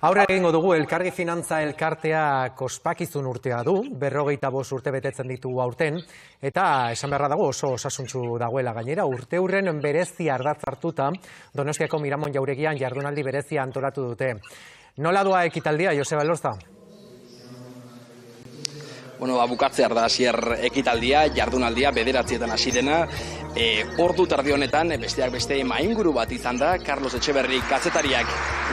Aurre egingo dugu Elkargi Finantza elkartea ospakizun urtea du, 45 urte betetzen ditu aurten, eta esan beharra dago oso osasuntsu dagoela gainera, urteurren berezi ardatz hartuta, Donostiako Miramon jauregian jardunaldi berezia antolatu dute. Nola doa ekitaldia, Joseba Elorza? Bukatzear da hasier ekitaldia, jardunaldia, 9:00 hasi dena. Ordu tardi honetan, besteak beste mainguru bat izan da, Carlos Etxeberri kazetariak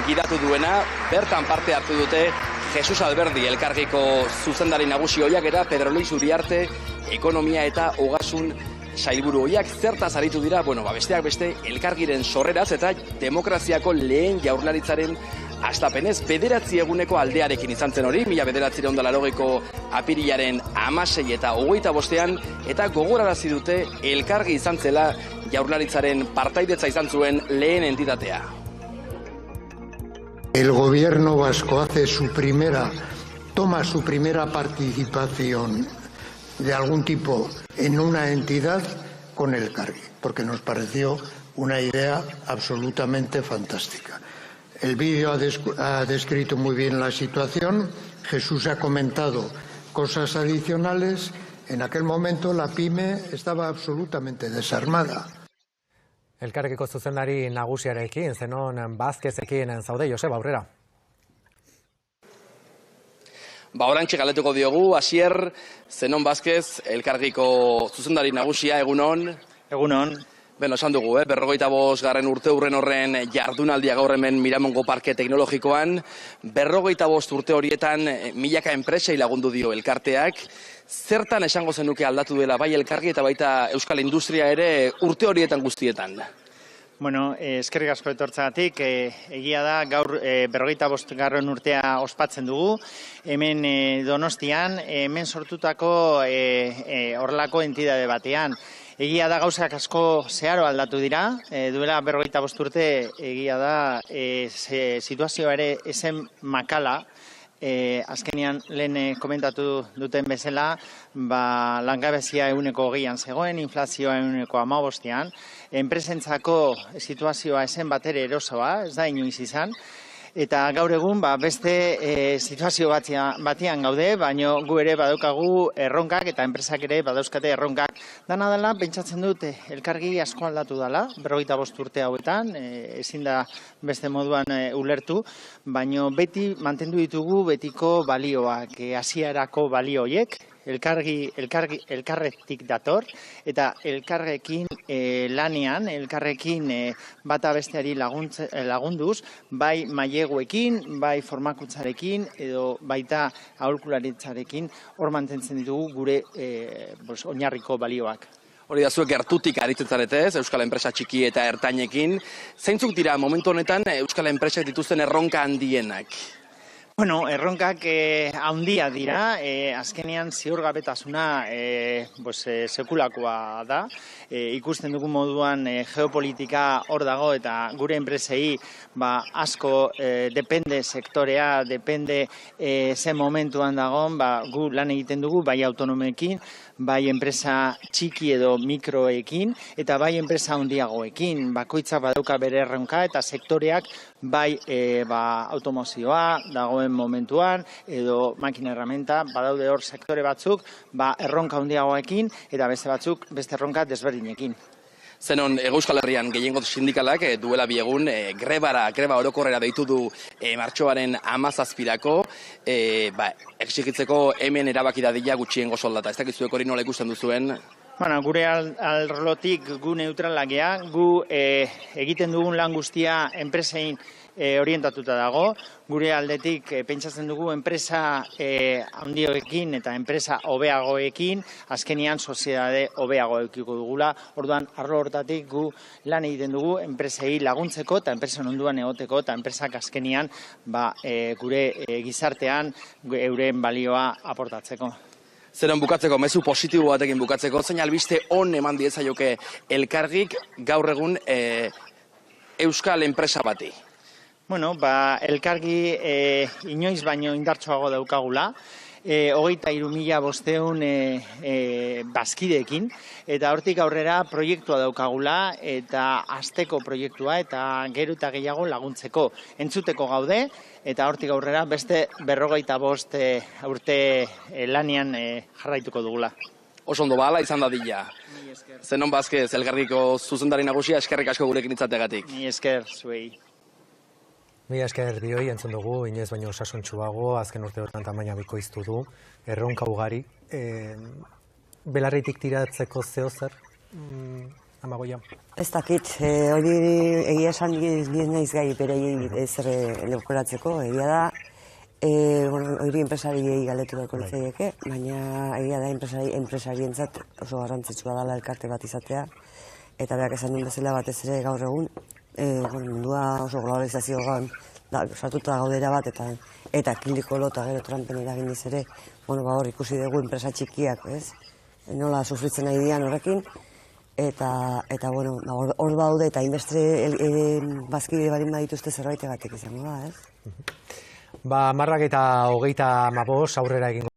gidatu duena, bertan parte hartu dute Jesus Alberdi Elkargiko zuzendari nagusi ohiak eta Pedro Luis Uriarte ekonomia eta ogasun sailburu ohiak zertaz aritu dira, besteak beste Elkargiren sorreraz eta demokraziako lehen jaurlaritzaren astapenez 9 eguneko aldearekin izan zen hori, 1980ko apirilaren 16 eta 25ean, eta gogorarazi dute Elkargi izan zela jaurlaritzaren partaidetza izan zuen lehen entitatea. El gobierno vasco toma su primera participación de algún tipo en una entidad con Elkargi, porque nos pareció una idea absolutamente fantástica. El vídeo ha descrito muy bien la situación, Jesús ha comentado cosas adicionales. En aquel momento la PYME estaba absolutamente desarmada. Elkargiko zuzendari nagusiarekin, Zenon Vázquezekin zaude, Joseba, aurrera. Orantxe galetuko diogu, hasier, Zenon Vázquez, Elkargiko zuzendari nagusia, egunon. Egunon. Esan dugu, 45. urte urren horren jardunaldia gaur hemen Miramongo Parke Teknologikoan. 45 urte horietan milaka enpresei lagundu dio elkarteak. Zertan esango zenuke aldatu dela bai Elkargi eta baita Euskal Industria ere urte horietan guztietan? Eskerrik asko etortzagatik, egia da gaur 45. urtea ospatzen dugu. Hemen Donostian, hemen sortutako horrelako entidade batean. Egia da gauzak asko zeharo aldatu dira, duela 45 urte egia da situazioa ere ezen makala, azkenean lehen komentatu duten bezala, langabezia 20%an zegoen, inflazioa 15%an, enpresentzako situazioa ezen batere erosoa, ez da inoiz izan, eta gaur egun beste situazio batean gaude, baina gu ere badaukagu erronkak eta enpresak ere badauzkate erronkak. Dana dela, pentsatzen dut, Elkargi asko aldatu dela, 45 urte hauetan, ezin da beste moduan ulertu, baina beti mantendu ditugu betiko balioak, hasierako balio horiek, elkarretik dator, eta elkarrekin lanean, elkarrekin bata besteari lagunduz, bai maileguekin, bai formakutzarekin, edo baita aholkularitzarekin, hor mantentzen ditugu gure oinarriko balioak. Hori da zuek gertutik aritzen zaretez, Euskal Enpresa txiki eta ertainekin. Zeintzuk dira momentu honetan Euskal Enpresak dituzten erronka handienak? Erronkak handia dira, azkenean ziurgabetasuna sekulakoa da. Ikusten dugu moduan geopolitika hor dago eta gure enpresei asko depende sektorea, depende ze momentuan dagoen, gu lan egiten dugu bai autonomeekin, bai enpresa txiki edo mikroekin, eta bai enpresa handiagoekin. Bakoitza badauka bere erronka eta sektoreak bai automozioa dagoen momentuan, edo makina erramenta, badaude hor sektore batzuk, erronka handiagoekin, eta beste batzuk beste erronka desberdinekin. Zenon, Euskal Herrian gehiengo sindikalak duela bi egun greba orokorrera deitu du martxoaren 17-ako, exigitzeko hemen erabaki dadila gutxiengo soldata. Ez dakizuek hori nola ikusten duzuen? Gure alrolotik gu neutralak gea, gu egiten dugun lan guztia enpresein orientatuta dago. Gure aldetik pentsatzen dugu enpresa handioekin eta enpresa hobeagoekin, azkenean soziedade hobeago edukiko dugula. Orduan, arlo hortatik gu lan egiten dugu enpresei laguntzeko eta enpresen onduan egoteko eta enpresak azkenean gure gizartean euren balioa aportatzeko. Zeron bukatzeko, mezu positibo batekin bukatzeko, zein albiste on eman diezaioke Elkargik gaur egun Euskal Enpresa bati? Elkargi inoiz baino indartsuago daukagula. 23.500 bazkideekin, eta hortik aurrera proiektua daukagula, eta asteko proiektua, eta gero eta gehiago laguntzeko entzuteko gaude, eta hortik aurrera beste 45 urte lanian jarraituko dugula. Oso ondo bala izan dadila. Zenon Bazkez, Elkargiko zuzendari nagusia, eskerrik asko gurekin itzateagatik. Ni esker, zuei. Mila esker bioi, entzun dugu, inoiz baino osasuntsuago, azken urteotan tamaina bikoiztu du, erronka ugari. Belarritik tiratzeko zeo zer, Amagoia? Ez dakit, hori egia esan nien naiz gai berei zer leukolatzeko, egia da, hori enpresariei galetu beharko litzaieke, baina egia da enpresarientzat oso garrantzitsua dela elkarte bat izatea, eta berak esan duen bezala batez ere gaur egun, mundua oso globalizazioan sartuta gaudera bat, eta kilikolo eta gero Trumpen eraginez ere, hor ikusi dugu enpresa txikiak, nola sufritzen nahi dian horrekin, eta hor baude eta inbeste bazkide barin badituzte zerbaitegatik izango da, Ba, 10:25 aurrera egingo